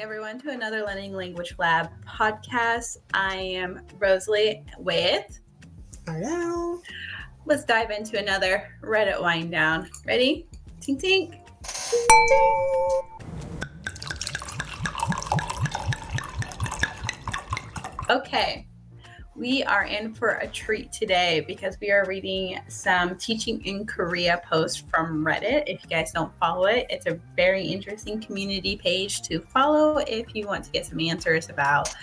everyone, to another Learning Language Lab podcast. I am Rosalie with... Hello. Let's dive into another Reddit wind down. Ready? Tink, tink. Okay. We are in for a treat today because we are reading some Teaching in Korea posts from Reddit. If you guys don't follow it, it's a very interesting community page to follow if you want to get some answers about,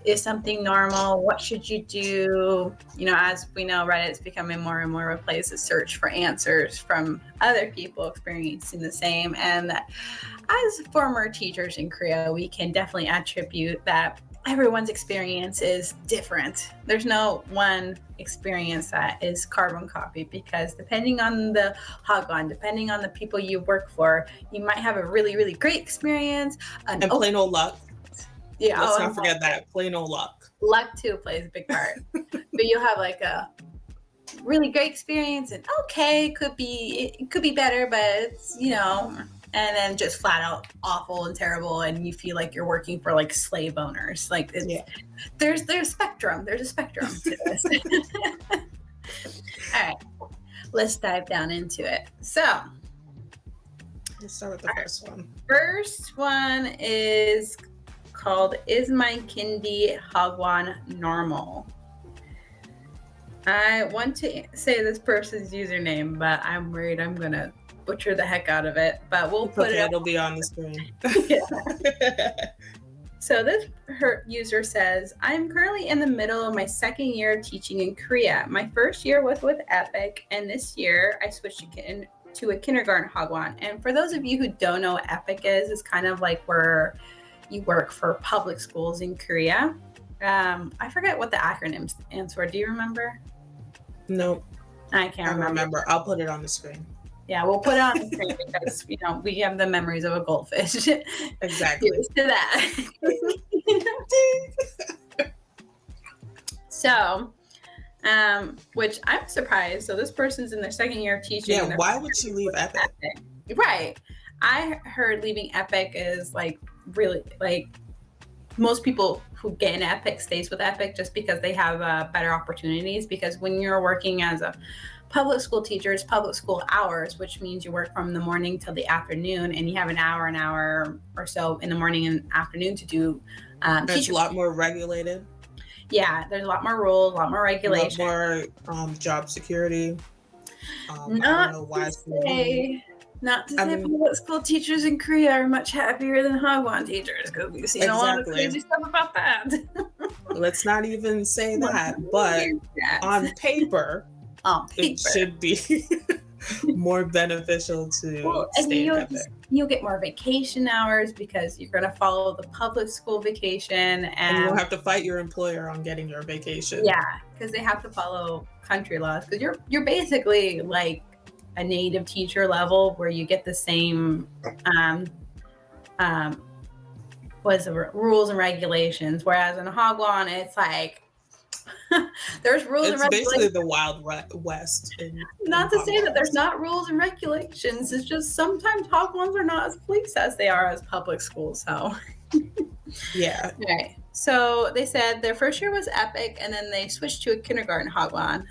is something normal? What should you do? You know, as we know, Reddit's becoming more and more of a place to search for answers from other people experiencing the same. And as former teachers in Korea, we can definitely attribute that everyone's experience is different. There's no one experience that is carbon copy, because depending on the hagwon, depending on the people you work for, you might have a really, really great experience. And plain old luck. Yeah, let's not forget that. Plain old luck. Luck too plays a big part. But you'll have like a really great experience and it could be better, but it's, you know, and then just flat out awful and terrible, and you feel like you're working for like slave owners. Like there's spectrum. There's a spectrum to this. All right, let's dive down into it. So let's start with the first one. First one is called "Is My Kindy Hagwon Normal?" I want to say this person's username, but I'm worried I'm gonna butcher the heck out of it, but we'll put it. It'll be on the screen. So this user says, I'm currently in the middle of my second year of teaching in Korea. My first year was with Epic, and this year I switched to a kindergarten hagwon. And for those of you who don't know what Epic is, it's kind of like where you work for public schools in Korea. I forget what the acronym stands for. Do you remember? Nope. I can't remember. I'll put it on the screen. Yeah, we'll put it on the screen because, you know, we have the memories of a goldfish. Exactly. Used to that. So, which I'm surprised. So this person's in their second year of teaching. Yeah, why would she leave Epic? Right. I heard leaving Epic is like really like most people who get in Epic stays with Epic just because they have better opportunities. Because when you're working as a public school teacher, it's public school hours, which means you work from the morning till the afternoon, and you have an hour or so in the morning and afternoon to do It's a lot more regulated. Yeah, there's a lot more rules, a lot more regulation. A lot more job security. Not to say public school teachers in Korea are much happier than hagwon teachers, because we've seen a lot of crazy stuff about that. Let's not even say that, but on paper, it should be more beneficial to stay in Epic. You'll get more vacation hours because you're going to follow the public school vacation, and you won't have to fight your employer on getting your vacation. Yeah, because they have to follow country laws. Because you're basically like a native teacher level, where you get the same rules and regulations. Whereas in hagwon, it's like there's rules and regulations. It's basically the Wild West. Not to say that there's not rules and regulations. It's just sometimes hagwons are not as police as they are as public schools. So yeah. Okay. So they said their first year was Epic, and then they switched to a kindergarten hagwon.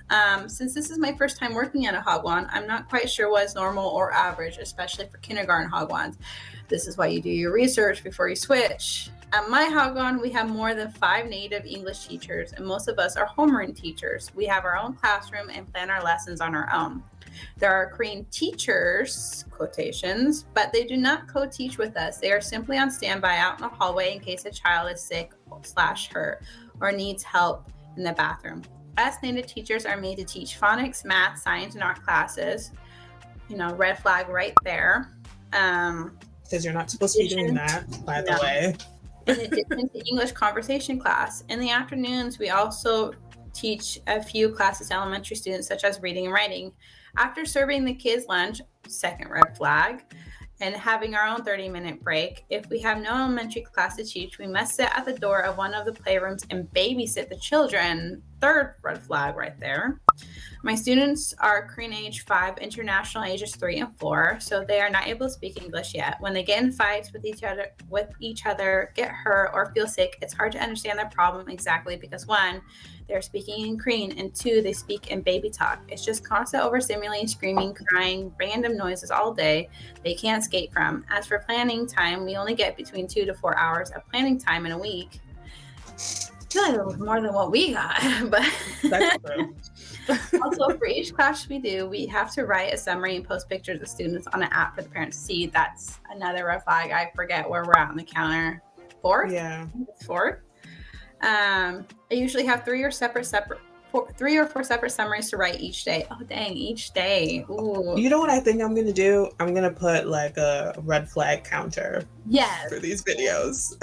Since this is my first time working at a hagwon, I'm not quite sure what is normal or average, especially for kindergarten hagwons. This is why you do your research before you switch. At my hagwon, we have more than 5 native English teachers, and most of us are homeroom teachers. We have our own classroom and plan our lessons on our own. There are Korean teachers, quotations, but they do not co-teach with us. They are simply on standby out in the hallway in case a child is sick / hurt or needs help in the bathroom. Us native teachers are made to teach phonics, math, science, and art classes. You know, red flag right there. Because you're not supposed to be doing that, by the way. In addition to English conversation class. In the afternoons, we also teach a few classes to elementary students, such as reading and writing. After serving the kids lunch, second red flag, and having our own 30-minute break, if we have no elementary class to teach, we must sit at the door of one of the playrooms and babysit the children. third red flag right there. My students are Korean age 5, international ages 3 and 4, so they are not able to speak English yet. When they get in fights with each other, get hurt, or feel sick, it's hard to understand their problem exactly because 1, they're speaking in Korean, and 2, they speak in baby talk. It's just constant overstimulating, screaming, crying, random noises all day they can't escape from. As for planning time, we only get between 2 to 4 hours of planning time in a week. I feel like it was more than what we got, but that's true. Also, for each class we do, we have to write a summary and post pictures of students on an app for the parents to see. That's another red flag. I forget where we're at on the counter. 4th? Yeah. It's 4th. I usually have 3 or 4 separate summaries to write each day. Oh, dang, each day. Ooh. You know what I think I'm going to do? I'm going to put like a red flag counter for these videos.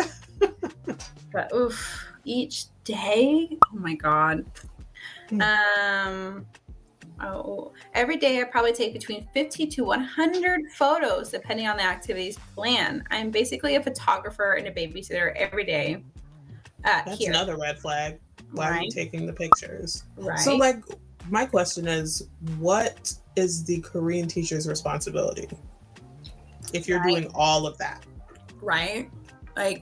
But oof, each day? Oh my God. Every day I probably take between 50 to 100 photos depending on the activities planned. I'm basically a photographer and a babysitter every day. That's here. Another red flag. Why are you taking the pictures? Right. So like my question is, what is the Korean teacher's responsibility if you're doing all of that? Right. Like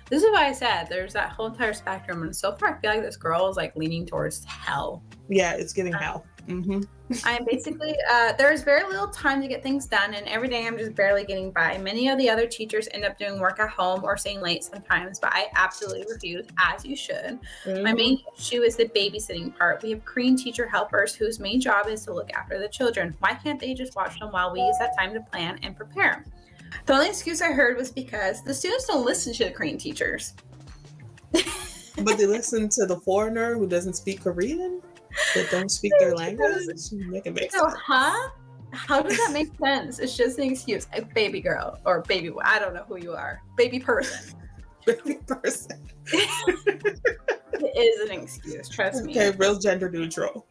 this is why I said there's that whole entire spectrum, and so far I feel like this girl is like leaning towards hell. Yeah, it's giving hell. Mm-hmm. I'm basically, there's very little time to get things done, and every day I'm just barely getting by. Many of the other teachers end up doing work at home or staying late sometimes, but I absolutely refuse, as you should. Mm-hmm. My main issue is the babysitting part. We have Korean teacher helpers whose main job is to look after the children. Why can't they just watch them while we use that time to plan and prepare? The only excuse I heard was because the students don't listen to the Korean teachers. But they listen to the foreigner who doesn't speak Korean? That don't speak their language? Make it make sense. Huh? How does that make sense? It's just an excuse. A baby girl or baby, I don't know who you are. Baby person. Baby person. It is an excuse, trust me. Okay, real gender neutral.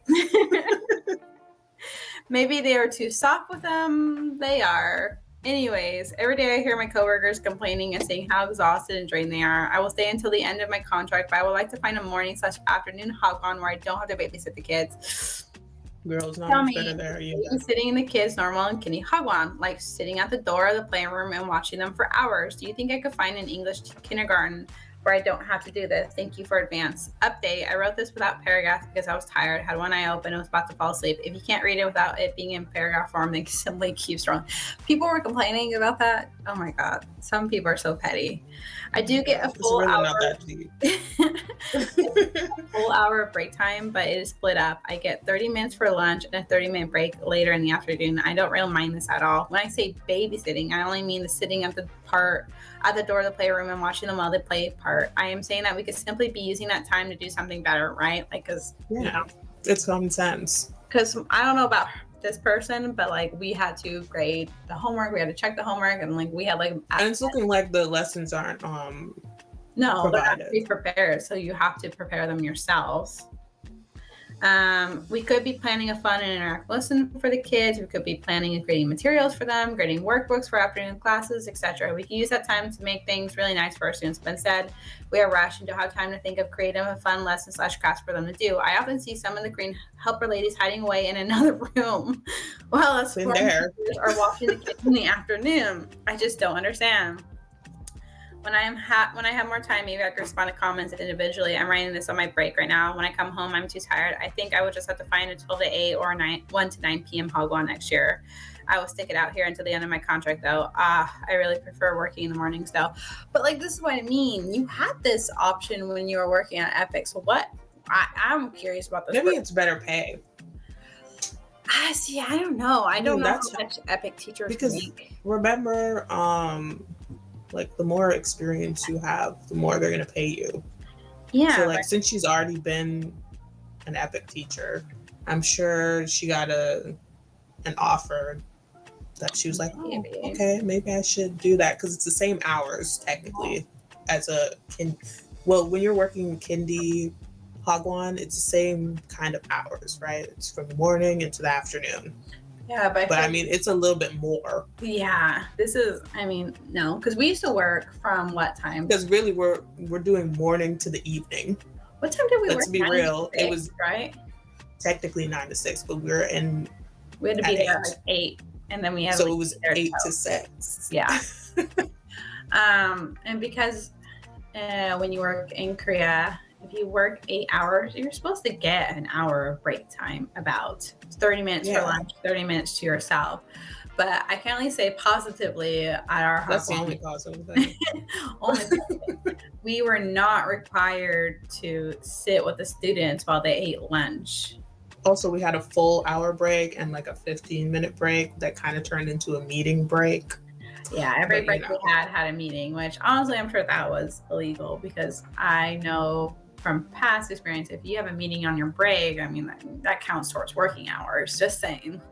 Maybe they are too soft with them. They are. Anyways, every day I hear my coworkers complaining and saying how exhausted and drained they are. I will stay until the end of my contract, but I would like to find a morning/afternoon hagwon where I don't have to babysit the kids. Girls, not much better there. Sitting the kids normal and kindy hagwon, like sitting at the door of the playroom and watching them for hours. Do you think I could find an English kindergarten where I don't have to do this? Thank you for advance. Update, I wrote this without paragraphs because I was tired, had one eye open, and was about to fall asleep. If you can't read it without it being in paragraph form, then simply keep scrolling. People were complaining about that. Oh my God. Some people are so petty. I do get a full really hour. Not that deep. A full hour of break time, but it is split up. I get 30 minutes for lunch and a 30-minute break later in the afternoon. I don't really mind this at all. When I say babysitting, I only mean the sitting at the door of the playroom and watching them while they play part. I am saying that we could simply be using that time to do something better, right? Like, because it's common sense. Because I don't know about this person, but like we had to grade the homework, we had to check the homework, and like we had like. And it's looking like the lessons aren't no, they're not to be prepared, so you have to prepare them yourselves. We could be planning a fun and interactive lesson for the kids. We could be planning and creating materials for them, grading workbooks for afternoon classes, etc. We can use that time to make things really nice for our students. But instead, we are rushed and don't have time to think of creative and fun lessons/crafts for them to do. I often see some of the Korean helper ladies hiding away in another room while us foreign teachers are watching the kids in the afternoon. I just don't understand. When I have more time, maybe I can respond to comments individually. I'm writing this on my break right now. When I come home, I'm too tired. I think I would just have to find a 12 to 8 or 1 to 9 p.m. hagwon next year. I will stick it out here until the end of my contract, though. I really prefer working in the mornings, though. But like, this is what I mean. You had this option when you were working at Epic. So what? I'm curious about this. Maybe it's better pay. See, I don't know. I don't know how much Epic teachers make. Remember, like the more experience you have, the more they're going to pay you. Yeah. So like, since she's already been an Epic teacher, I'm sure she got an offer that she was like, oh, okay, maybe I should do that. Cause it's the same hours technically as when you're working kindy hagwon, it's the same kind of hours, right? It's from the morning into the afternoon. Yeah, but I mean, it's a little bit more. Yeah, no, because we used to work from what time? Because really, we're doing morning to the evening. What time did we work? Let's be real. 6, It was right. Technically 9 to 6, but we had to be there at 8, and then we had so it was 8 to 6. Yeah. And because when you work in Korea, if you work 8 hours, you're supposed to get an hour of break time, about 30 minutes for lunch, 30 minutes to yourself. But I can only say positively at our hagwon. That's the only positive thing. We were not required to sit with the students while they ate lunch. Also, we had a full hour break and like a 15-minute break that kind of turned into a meeting break. Yeah, every break we had a meeting, which honestly I'm sure that was illegal, because I know from past experience, if you have a meeting on your break, I mean, that counts towards working hours, just saying.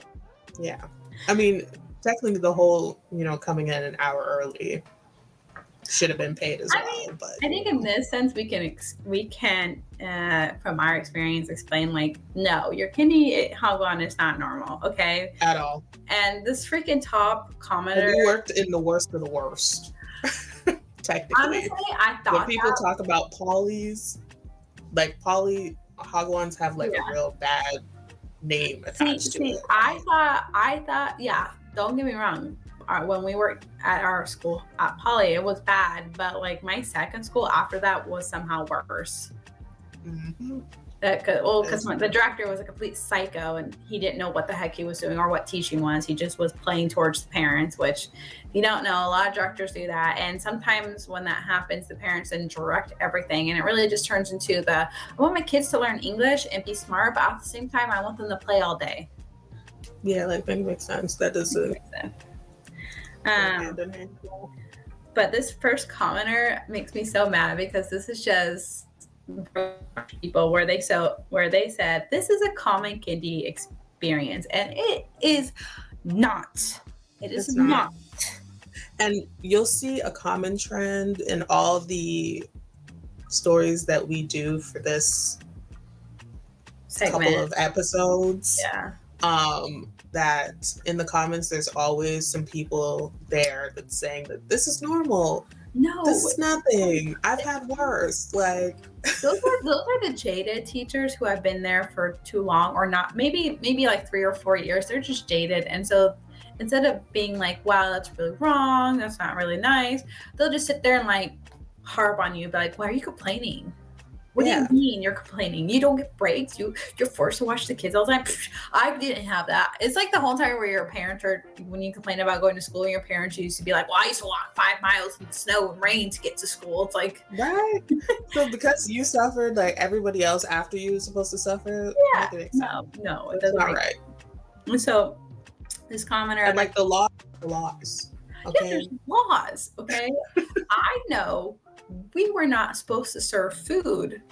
Yeah. I mean, technically the whole, coming in an hour early should have been paid as well. But I think in this sense, we can from our experience explain, like, no, your kindi hagwon is not normal, okay? At all. And this freaking top commenter, we worked in the worst of the worst. Technically, honestly, I thought when people talk about polys, like poly hagwons have like a real bad name attached to it. I thought, yeah. Don't get me wrong. When we worked at our school at Poly, it was bad, but like my second school after that was somehow worse. Mm-hmm. Because the director was a complete psycho, and he didn't know what the heck he was doing or what teaching was. He just was playing towards the parents, which, if you don't know, a lot of directors do that. And sometimes when that happens, the parents then direct everything, and it really just turns into I want my kids to learn English and be smart, but at the same time, I want them to play all day. Yeah, that makes sense. That doesn't make sense. But this first commenter makes me so mad, because this is just people where they said this is a common kindi experience, and it is not. It is not. And you'll see a common trend in all the stories that we do for this segment. Couple of episodes. Yeah. That in the comments, there's always some people there that's saying that this is normal. No, this is nothing. I've had worse. Like those are the jaded teachers who have been there for too long, or not. Maybe like 3 or 4 years. They're just jaded, and so instead of being like, "Wow, that's really wrong. That's not really nice," they'll just sit there and like harp on you, be like, "Why are you complaining? What do you mean you're complaining? You don't get breaks. You're forced to watch the kids all the time." I didn't have that. It's like the whole time where your parents are, when you complain about going to school, and your parents used to be like, "Well, I used to walk 5 miles in the snow and rain to get to school." It's like, right. So because you suffered, like everybody else after you was supposed to suffer. Yeah. No, it doesn't. Not right. So this commenter, and like the laws. Okay. Yeah, there's laws. Okay. I know. We were not supposed to serve food.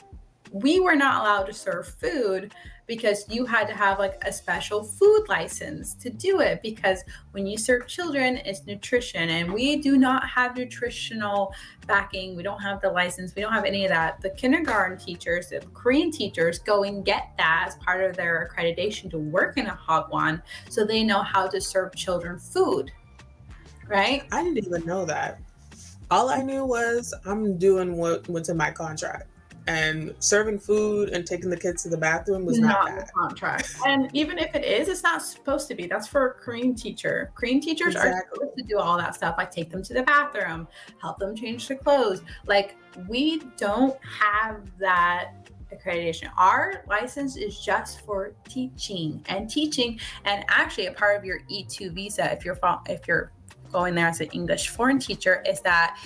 We were not allowed to serve food because you had to have like a special food license to do it, because when you serve children, it's nutrition, and we do not have nutritional backing. We don't have the license. We don't have any of that. The kindergarten teachers, the Korean teachers go and get that as part of their accreditation to work in a hagwon, so they know how to serve children food. Right? I didn't even know that. All I knew was I'm doing what's in my contract, and serving food and taking the kids to the bathroom was not bad. The contract. And even if it is, it's not supposed to be. That's for a Korean teacher. Korean teachers are supposed to do all that stuff, like take them to the bathroom, help them change their clothes. Like, we don't have that accreditation. Our license is just for teaching, and actually a part of your E2 visa, if you're going there as an English foreign teacher, is that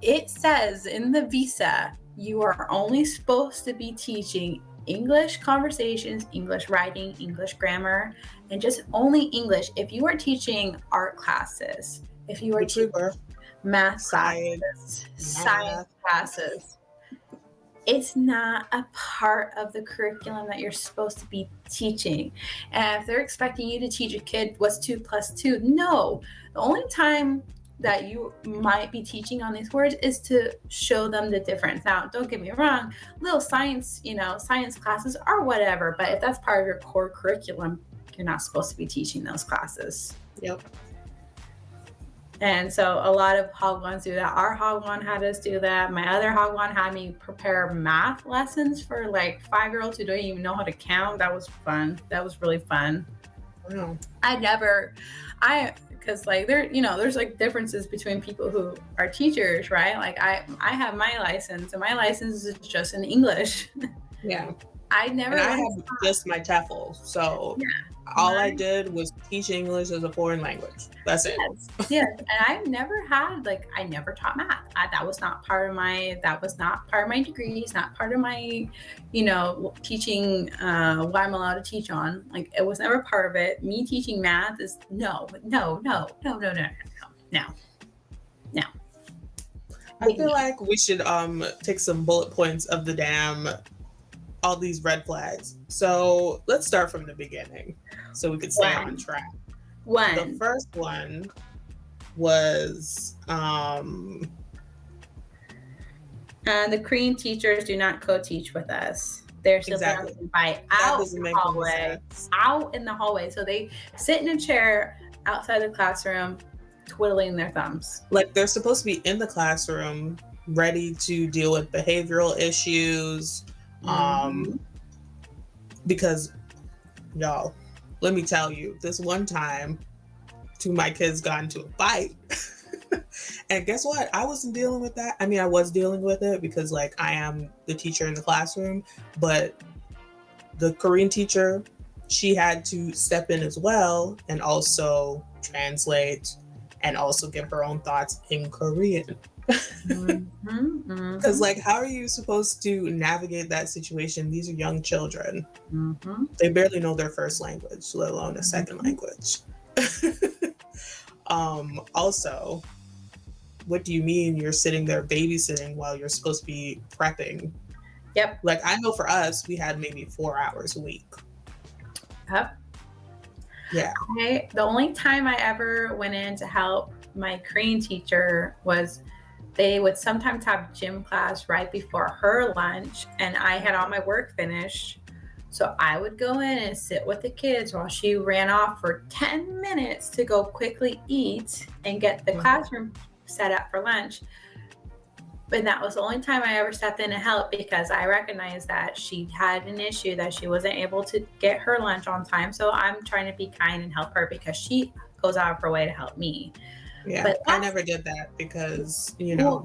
it says in the visa you are only supposed to be teaching English conversations, English writing, English grammar, and just only English. If you are teaching art classes, if you are teaching math classes, science classes, it's not a part of the curriculum that you're supposed to be teaching. And if they're expecting you to teach a kid what's 2 + 2, no. The only time that you might be teaching on these words is to show them the difference. Now, don't get me wrong, little science classes or whatever, but if that's part of your core curriculum, you're not supposed to be teaching those classes. Yep. And so a lot of hagwons do that. Our hagwon had us do that. My other hagwon had me prepare math lessons for like 5-year-olds who don't even know how to count. That was fun. That was really fun. Wow. Because like there's like differences between people who are teachers, right? Like I have my license, and my license is just in English. Yeah. I never. And I have just my TEFL, so all I did was teach English as a foreign language. That's it. Yes, and I've never had I never taught math. That was not part of my degree. It's not part of my, teaching. What I'm allowed to teach on. Like it was never part of it. Me teaching math is no. I feel like we should take some bullet points of all these red flags. So let's start from the beginning so we could stay on track. The first one was the Korean teachers do not co-teach with us. They're simply out in the hallway. So they sit in a chair outside the classroom twiddling their thumbs. Like they're supposed to be in the classroom ready to deal with behavioral issues. Because y'all, let me tell you, this one time two of my kids got into a fight. And guess what? I wasn't dealing with that. I mean, I was dealing with it because I am the teacher in the classroom, but the Korean teacher, she had to step in as well and also translate and also give her own thoughts in Korean. Because how are you supposed to navigate that situation? These are young children. They barely know their first language, let alone a second language. Also, what do you mean you're sitting there babysitting while you're supposed to be prepping? Yep. I know for us, we had maybe 4 hours a week. Yep. Yeah. The only time I ever went in to help my Korean teacher was they would sometimes have gym class right before her lunch, and I had all my work finished. So I would go in and sit with the kids while she ran off for 10 minutes to go quickly eat and get the classroom set up for lunch. But that was the only time I ever stepped in to help, because I recognized that she had an issue that she wasn't able to get her lunch on time. So I'm trying to be kind and help her because she goes out of her way to help me. Yeah, but I never did that because,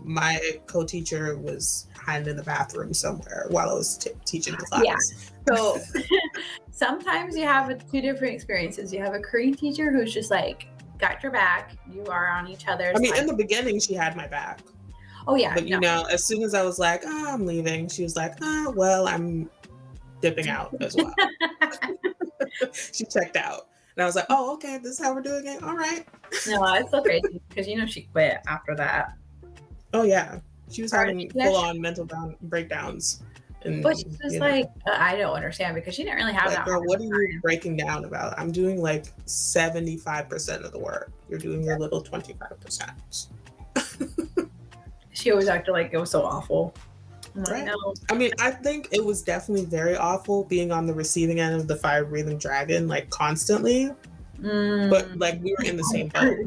my co-teacher was hiding in the bathroom somewhere while I was teaching the class. Yeah. So sometimes you have two different experiences. You have a Korean teacher who's just got your back. You are on each other's. I mean, in the beginning, she had my back. Oh, yeah. But, as soon as I was like, I'm leaving, she was like, well, I'm dipping out as well. She checked out. And I was like, oh, okay, this is how we're doing it. All right. No, it's so crazy because, she quit after that. Oh, yeah. She was having full-on mental breakdowns. But she's just I don't understand because she didn't really have that. Girl, what are you breaking down about? I'm doing 75% of the work. You're doing your little 25%. She always acted like it was so awful. Right. No. I mean, I think it was definitely very awful being on the receiving end of the fire-breathing dragon, constantly. But we were in the same boat.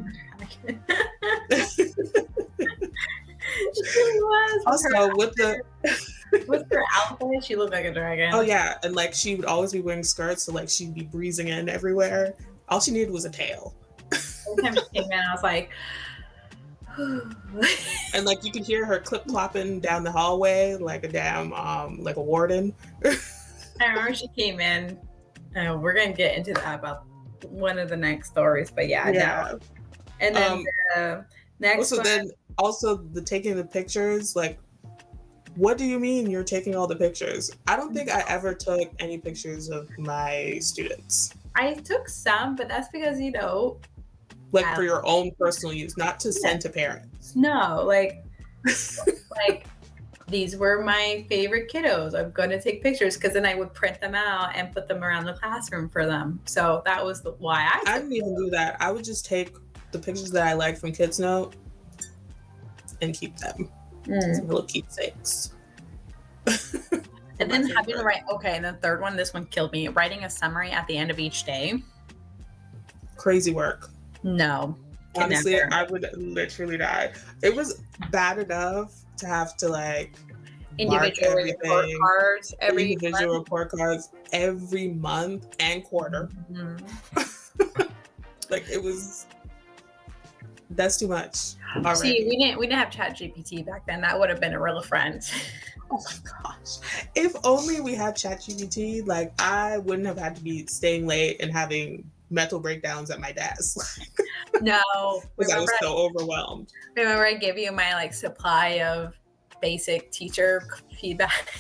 She really was. Also, with her outfit, she looked like a dragon. Oh yeah, and she would always be wearing skirts, so she'd be breezing in everywhere. All she needed was a tail. Every time she came in, I was like. And you could hear her clip clopping down the hallway like a damn like a warden. I remember she came in. We're gonna get into that about one of the next stories, but yeah. No. And then the next one. Then also the taking the pictures. What do you mean you're taking all the pictures? I don't think I ever took any pictures of my students. I took some, but that's because for your own personal use, not to send to parents. No, these were my favorite kiddos. I'm going to take pictures because then I would print them out and put them around the classroom for them. So that was why I didn't even do that. I would just take the pictures that I liked from Kids Note and keep them as little keepsakes. And then having to write, and the third one, this one killed me. Writing a summary at the end of each day. Crazy work. No, could Honestly, never. I would literally die. It was bad enough to have to like mark Individual report everything, cards every individual month. report cards every month and quarter. Like it was, that's too much already. See, we didn't have ChatGPT back then. That would have been a real friend. Oh my gosh. If only we had ChatGPT, like I wouldn't have had to be staying late and having mental breakdowns at my desk. No, Because I was so overwhelmed. remember I gave you my like supply of basic teacher feedback.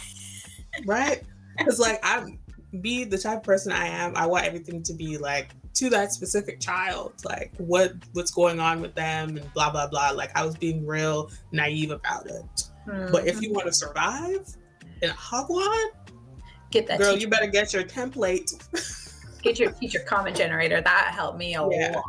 Right? Because like I'm be the type of person I am, I want everything to be like to that specific child, like what's going on with them and blah blah blah. Like I was being real naive about it. But if you want to survive in a hagwon, get that girl, teacher, you better get your template. get your teacher comment generator. That helped me a lot.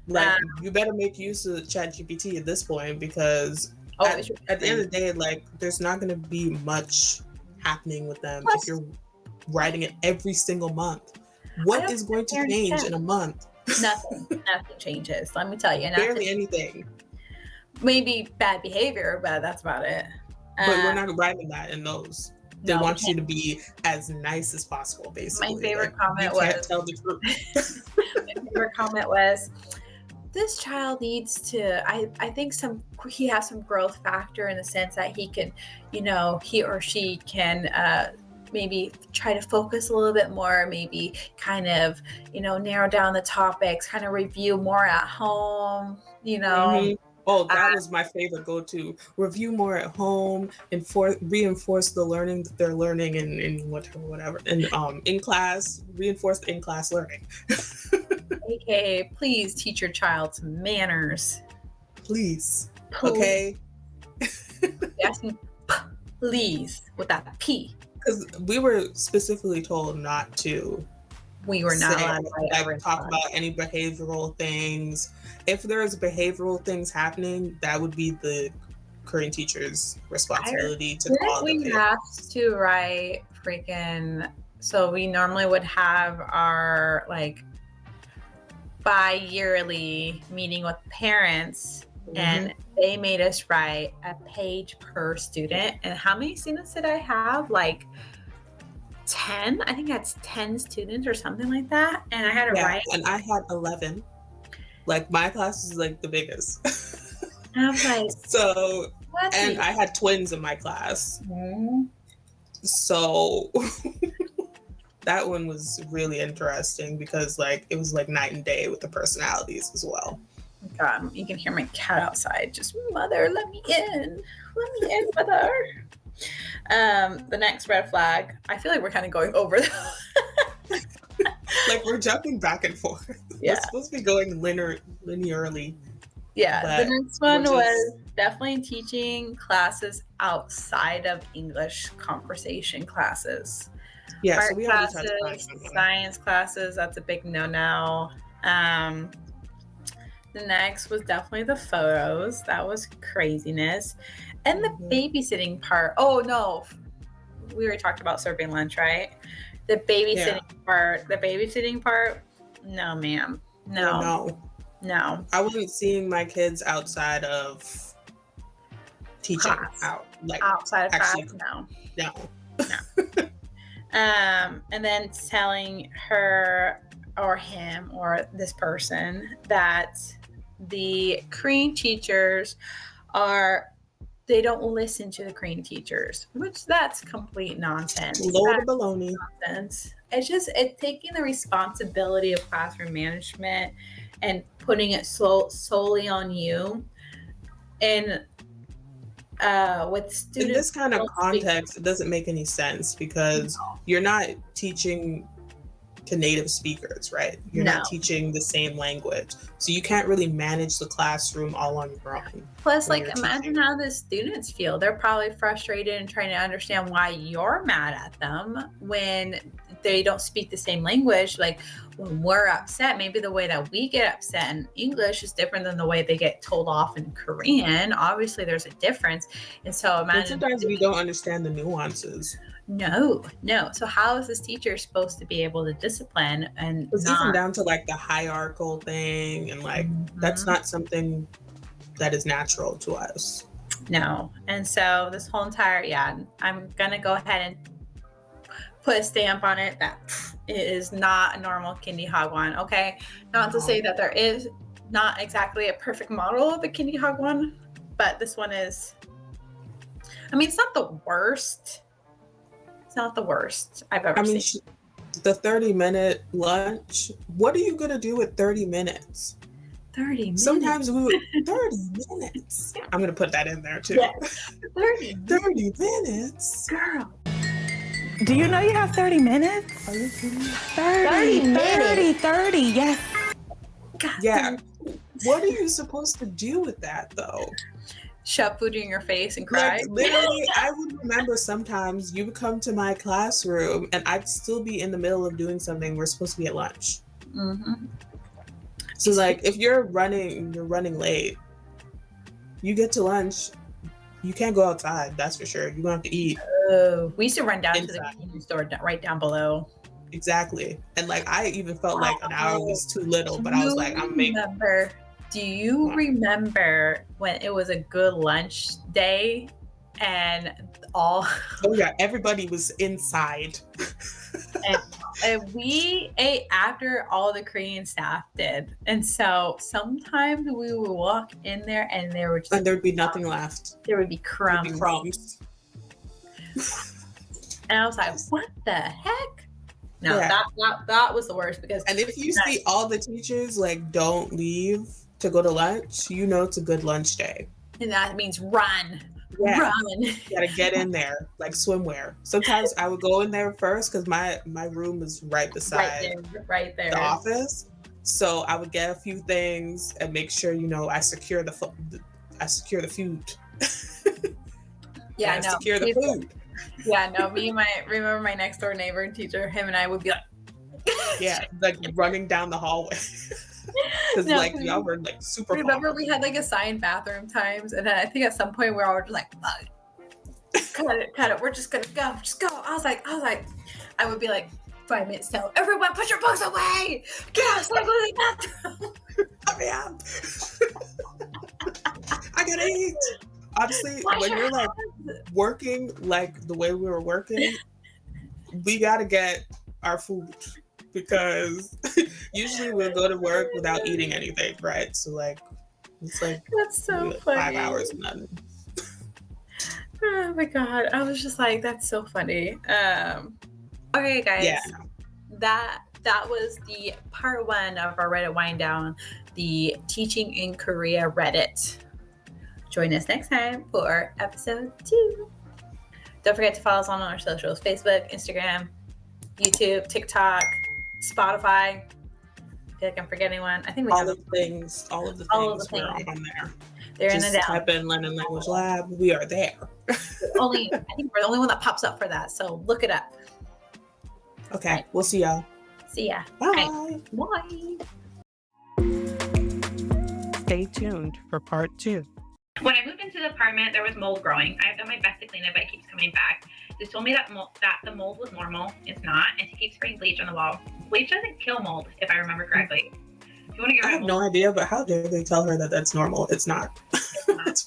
Like you better make use of ChatGPT at this point because at the end of the day, like there's not going to be much happening with them if you're writing it every single month. What is going to change in a month? Nothing changes. Let me tell you, barely anything. Maybe bad behavior, but that's about it. But we're not writing that in those. They want you to be as nice as possible, basically. My favorite comment you can't tell the truth. My favorite comment was, this child needs to, I think he has some growth factor in the sense that he can, he or she can maybe try to focus a little bit more, maybe kind of, narrow down the topics, kind of review more at home, Mm-hmm. Oh, that was my favorite go-to. Review more at home and reinforce the learning that they're learning in whatever. And in class, reinforce the in-class learning. AKA, please teach your child some manners. Please. Okay? Asking please with that P. Because we were specifically told not to. We were not allowed to talk about any behavioral things. If there's behavioral things happening, that would be the Korean teacher's responsibility to call them. We have to write freaking. So we normally would have our like bi-yearly meeting with parents, and they made us write a page per student. And how many students did I have? Like 10. I think that's 10 students or something like that. And I had to write. And I had 11. Like my class is like the biggest. I was like, so, and I had twins in my class. So that one was really interesting because like it was like night and day with the personalities as well. God, you can hear my cat outside. Just, mother, let me in. Let me in, mother. The next red flag. I feel like we're kind of going over. Like we're jumping back and forth. Yeah. We're supposed to be going linearly. Yeah. The next one was definitely teaching classes outside of English conversation classes. Yeah, Art so we classes, already touched on science classes, that's a big no-no. The next was definitely the photos. That was craziness. And the babysitting part. Oh, no. We already talked about serving lunch, right? The babysitting part. No, ma'am. No. I wasn't seeing my kids outside of teaching. Outside of class, no. And then telling her or him or this person that the Korean teachers they don't listen to the Korean teachers, which that's complete nonsense. Load of baloney. Nonsense. It's taking the responsibility of classroom management and putting it solely on you. And with students in this kind of context, it doesn't make any sense because you're not teaching to native speakers, right? You're not teaching the same language. So you can't really manage the classroom all on your own. Plus, like, imagine how the students feel. They're probably frustrated and trying to understand why you're mad at them when they don't speak the same language. Like, when we're upset, maybe the way that we get upset in English is different than the way they get told off in Korean. Obviously, there's a difference. And so imagine... sometimes we don't understand the nuances. No. So how is this teacher supposed to be able to discipline and It's not? even down to like the hierarchical thing, and like that's not something that is natural to us. No. And so this whole entire, I'm gonna go ahead and put a stamp on it that it is not a normal kindy hagwon. Okay, not to say that there is not exactly a perfect model of a kindy hagwon, but this one is. I mean, it's not the worst. It's not the worst I've ever seen. The 30-minute lunch. What are you gonna do with 30 minutes? 30 minutes. Sometimes 30 minutes. I'm gonna put that in there too. Yeah. 30 minutes. Girl. Do you know you have 30 minutes? Are you kidding me? 30, yes. God. Yeah. What are you supposed to do with that though? Shove food in your face and cry. Like, literally, I would remember sometimes you would come to my classroom and I'd still be in the middle of doing something. We're supposed to be at lunch. Mm-hmm. So like if you're running late, you get to lunch, you can't go outside, that's for sure. You're gonna have to eat. We used to run down inside to the convenience store right down below. Exactly. And like I even felt like an hour was too little, but I was like, I'm making. Do you remember when it was a good lunch day and all? Oh yeah, everybody was inside. and we ate after all the Korean staff did, and so sometimes we would walk in there and there'd be nothing left. There would be crumbs. And I was like, what the heck? No, yeah. that was the worst because. And if you see all the teachers like don't leave to go to lunch, you know it's a good lunch day. And that means run. Yeah. Run. You gotta get in there like swimwear. Sometimes I would go in there first because my room is right beside right there the office. So I would get a few things and make sure I secure the food. Yeah, I know. Secure the food. Yeah, no. Remember my next door neighbor teacher. Him and I would be like, yeah, like running down the hallway. Because y'all were like super. Remember we had like assigned bathroom times, and then I think at some point we all were just like, cut it. We're just gonna go. Just go. I was like, I would be like 5 minutes till. Everyone, put your books away. Get outside, go to the bathroom. Hurry up. I gotta eat. Honestly, when you're like working like the way we were working, we gotta get our food. Because usually we'll go to work without eating anything, right? So like, it's like that's so funny. 5 hours and nothing. Oh my god, I was just like, that's so funny. Okay, guys, that was the part 1 of our Reddit wind down, the Teaching in Korea Reddit. Join us next time for episode 2. Don't forget to follow us on our socials: Facebook, Instagram, YouTube, TikTok, Spotify. I feel like I'm forgetting one. I think we have all of the things we're on there. They're just in the down. Type in London Language Lab. We are there. I think we're the only one that pops up for that. So look it up. Okay, right. We'll see y'all. See ya. Bye. Right. Bye. Stay tuned for part 2. When I moved into the apartment, there was mold growing. I've done my best to clean it, but it keeps coming back. They told me that the mold was normal. It's not, and she keeps spraying bleach on the wall. Bleach doesn't kill mold, if I remember correctly. If you want to get rid of mold, I have no idea, but how dare they tell her that that's normal? It's not. It's not.